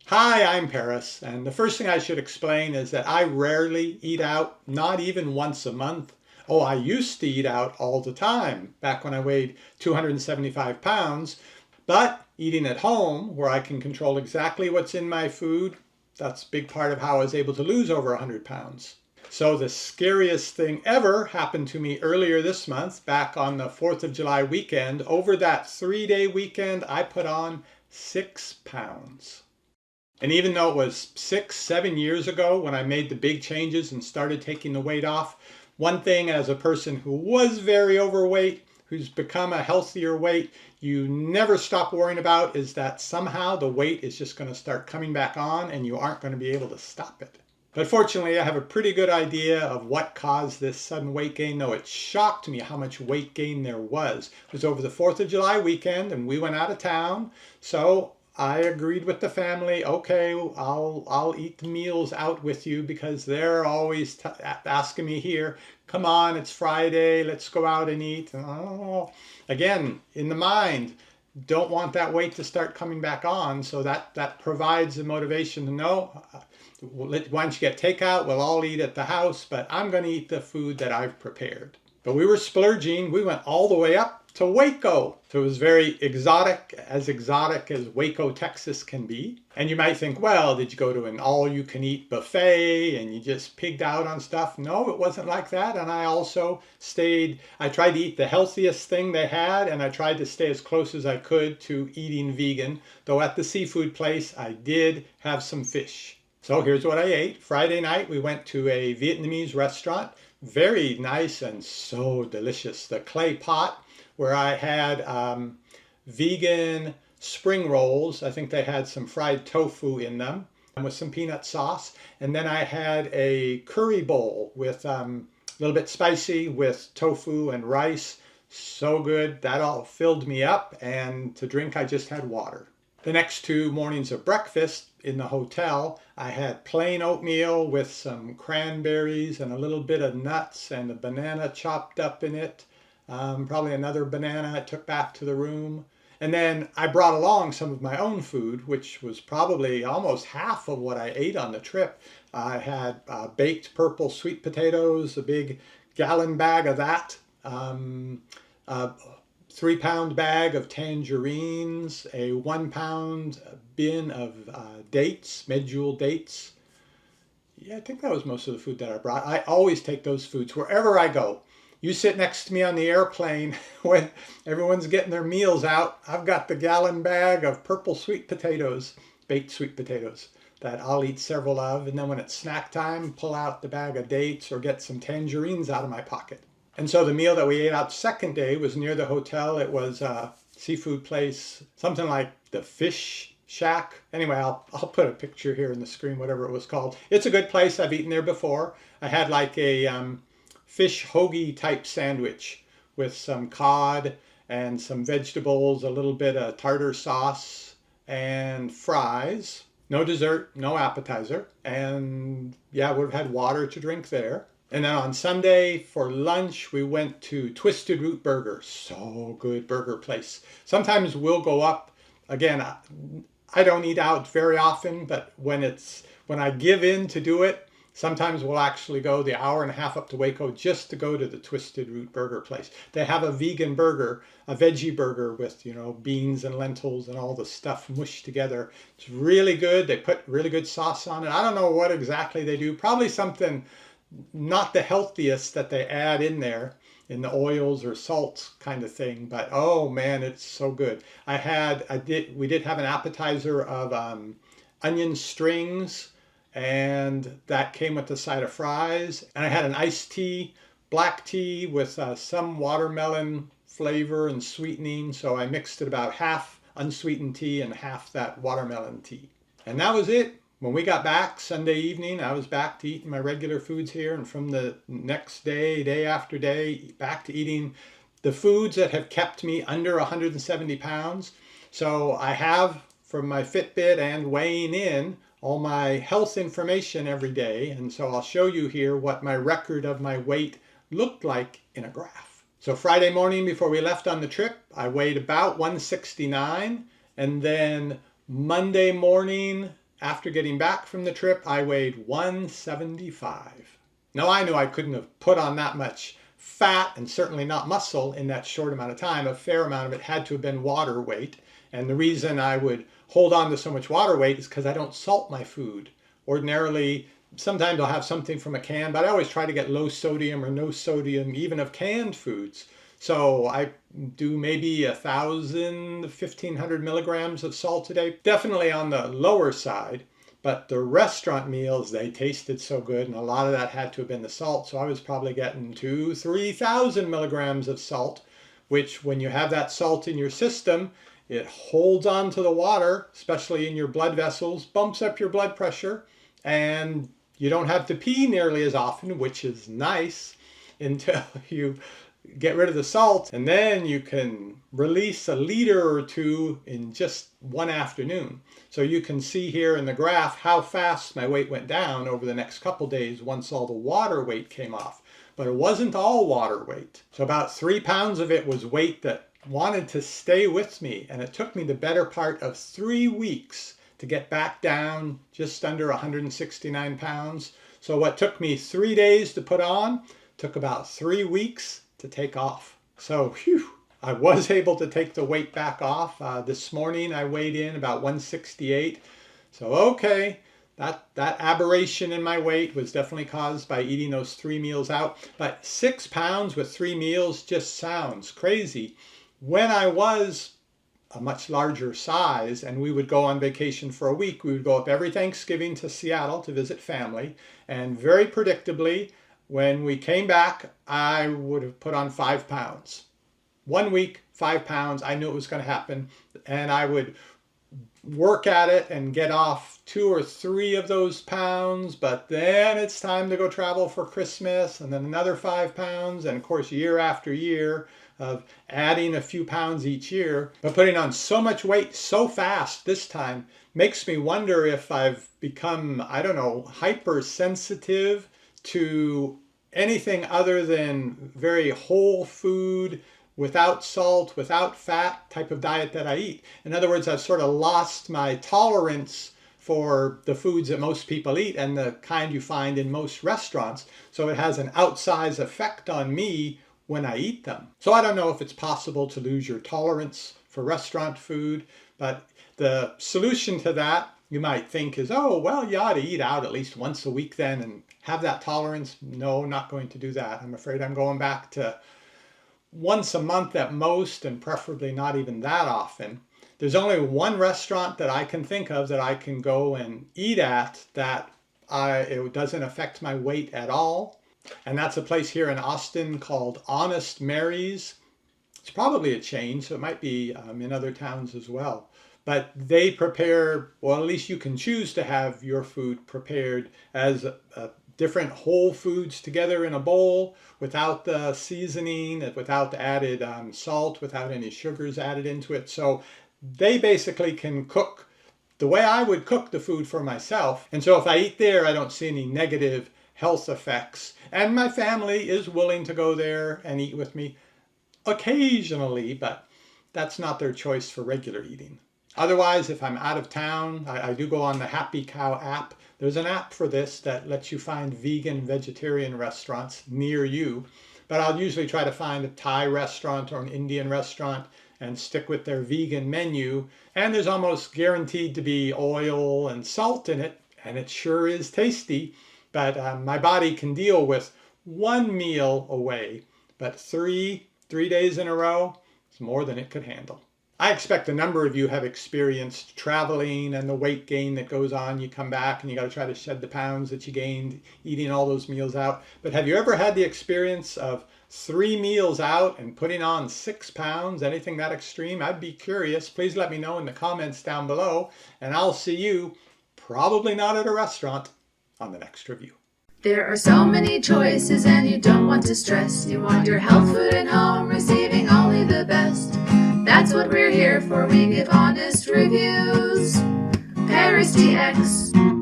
Hi, I'm Paris, and the first thing I should explain is that I rarely eat out, not even once a month. Oh, I used to eat out all the time back when I weighed 275 pounds, but eating at home, where I can control exactly what's in my food, that's a big part of how I was able to lose over 100 pounds. So the scariest thing ever happened to me earlier this month, back on the 4th of July weekend. Over that 3-day weekend, I put on 6 pounds. And even though it was 6, 7 years ago when I made the big changes and started taking the weight off, one thing as a person who was very overweight, who's become a healthier weight, you never stop worrying about is that somehow the weight is just going to start coming back on and you aren't going to be able to stop it. But fortunately, I have a pretty good idea of what caused this sudden weight gain, though it shocked me how much weight gain there was. It was over the 4th of July weekend and we went out of town. So I agreed with the family, okay, I'll eat the meals out with you because they're always asking me here, come on, it's Friday, let's go out and eat. Oh, again, in the mind, don't want that weight to start coming back on. So that provides the motivation to know, why don't you get takeout? We'll all eat at the house, but I'm going to eat the food that I've prepared. But we were splurging. We went all the way up to Waco. So it was very exotic as Waco, Texas can be. And you might think, well, did you go to an all-you-can-eat buffet and you just pigged out on stuff? No, it wasn't like that. And I also I tried to eat the healthiest thing they had, and I tried to stay as close as I could to eating vegan. Though at the seafood place, I did have some fish. So here's what I ate. Friday night, we went to a Vietnamese restaurant. Very nice and so delicious. The clay pot, where I had vegan spring rolls. I think they had some fried tofu in them with some peanut sauce. And then I had a curry bowl with a little bit spicy with tofu and rice. So good. That all filled me up. And to drink, I just had water. The next 2 mornings of breakfast in the hotel, I had plain oatmeal with some cranberries and a little bit of nuts and a banana chopped up in it. Probably another banana I took back to the room. And then I brought along some of my own food, which was probably almost half of what I ate on the trip. I had baked purple sweet potatoes, a big gallon bag of that, a 3-pound bag of tangerines, a 1-pound bin of dates, medjool dates. Yeah, I think that was most of the food that I brought. I always take those foods wherever I go. You sit next to me on the airplane when everyone's getting their meals out. I've got the gallon bag of purple sweet potatoes, baked sweet potatoes, that I'll eat several of. And then when it's snack time, pull out the bag of dates or get some tangerines out of my pocket. And so the meal that we ate out the second day was near the hotel. It was a seafood place, something like the Fish Shack. Anyway, I'll put a picture here in the screen, whatever it was called. It's a good place. I've eaten there before. I had like a fish hoagie type sandwich with some cod and some vegetables, a little bit of tartar sauce and fries. No dessert, no appetizer. And yeah, we've had water to drink there. And then on Sunday for lunch, we went to Twisted Root Burger. So good burger place. Sometimes we'll go up. Again, I don't eat out very often, but when I give in to do it, sometimes we'll actually go the hour and a half up to Waco just to go to the Twisted Root Burger place. They have a vegan burger, a veggie burger with, beans and lentils and all the stuff mushed together. It's really good. They put really good sauce on it. I don't know what exactly they do. Probably something not the healthiest that they add in there in the oils or salts kind of thing, but oh man, it's so good. We did have an appetizer of onion strings, and that came with a side of fries. And I had an iced tea, black tea with some watermelon flavor and sweetening. So I mixed it about half unsweetened tea and half that watermelon tea. And that was it. When we got back Sunday evening, I was back to eating my regular foods here. And from the next day, day after day, back to eating the foods that have kept me under 170 pounds. So I have, from my Fitbit and weighing in, all my health information every day. And so I'll show you here what my record of my weight looked like in a graph. So Friday morning before we left on the trip, I weighed about 169. And then Monday morning, after getting back from the trip, I weighed 175. Now I knew I couldn't have put on that much fat and certainly not muscle in that short amount of time. A fair amount of it had to have been water weight. And the reason I would hold on to so much water weight is because I don't salt my food. Ordinarily, sometimes I'll have something from a can, but I always try to get low sodium or no sodium, even of canned foods. So I do maybe 1,000, 1,500 milligrams of salt a day. Definitely on the lower side, but the restaurant meals, they tasted so good, and a lot of that had to have been the salt. So I was probably getting 2,000, 3,000 milligrams of salt, which when you have that salt in your system, it holds on to the water, especially in your blood vessels, bumps up your blood pressure, and you don't have to pee nearly as often, which is nice until you get rid of the salt, and then you can release a liter or two in just one afternoon. So you can see here in the graph how fast my weight went down over the next couple days once all the water weight came off. But it wasn't all water weight. So about 3 pounds of it was weight that wanted to stay with me, and it took me the better part of 3 weeks to get back down just under 169 pounds. So what took me 3 days to put on took about 3 weeks to take off. So phew, I was able to take the weight back off. This morning I weighed in about 168. So okay, that aberration in my weight was definitely caused by eating those 3 meals out. But 6 pounds with 3 meals just sounds crazy. When I was a much larger size and we would go on vacation for a week, we would go up every Thanksgiving to Seattle to visit family, and very predictably, when we came back, I would have put on 5 pounds. 1 week, 5 pounds, I knew it was going to happen, and I would work at it and get off 2 or 3 of those pounds, but then it's time to go travel for Christmas, and then another 5 pounds, and of course year after year of adding a few pounds each year. But putting on so much weight so fast this time makes me wonder if I've become, I don't know, hypersensitive to anything other than very whole food, without salt, without fat type of diet that I eat. In other words, I've sort of lost my tolerance for the foods that most people eat and the kind you find in most restaurants. So it has an outsized effect on me when I eat them. So I don't know if it's possible to lose your tolerance for restaurant food, but the solution to that you might think is, oh, well, you ought to eat out at least once a week then and have that tolerance. No, not going to do that. I'm afraid I'm going back to once a month at most, and preferably not even that often. There's only one restaurant that I can think of that I can go and eat at that it doesn't affect my weight at all. And that's a place here in Austin called Honest Mary's. It's probably a chain, so it might be in other towns as well. But they prepare, well, at least you can choose to have your food prepared as different whole foods together in a bowl without the seasoning, without the added salt, without any sugars added into it. So they basically can cook the way I would cook the food for myself. And so if I eat there, I don't see any negative health effects. And my family is willing to go there and eat with me occasionally, but that's not their choice for regular eating. Otherwise, if I'm out of town, I do go on the Happy Cow app. There's an app for this that lets you find vegan, vegetarian restaurants near you. But I'll usually try to find a Thai restaurant or an Indian restaurant and stick with their vegan menu. And there's almost guaranteed to be oil and salt in it, and it sure is tasty. But my body can deal with 1 meal away, but three days in a row is more than it could handle. I expect a number of you have experienced traveling and the weight gain that goes on. You come back and you got to try to shed the pounds that you gained eating all those meals out. But have you ever had the experience of 3 meals out and putting on 6 pounds? Anything that extreme? I'd be curious. Please let me know in the comments down below, and I'll see you, probably not at a restaurant, on the next review. There are so many choices and you don't want to stress. You want your health food at home, receiving only the best. That's what we're here for. We give honest reviews. Paris DX.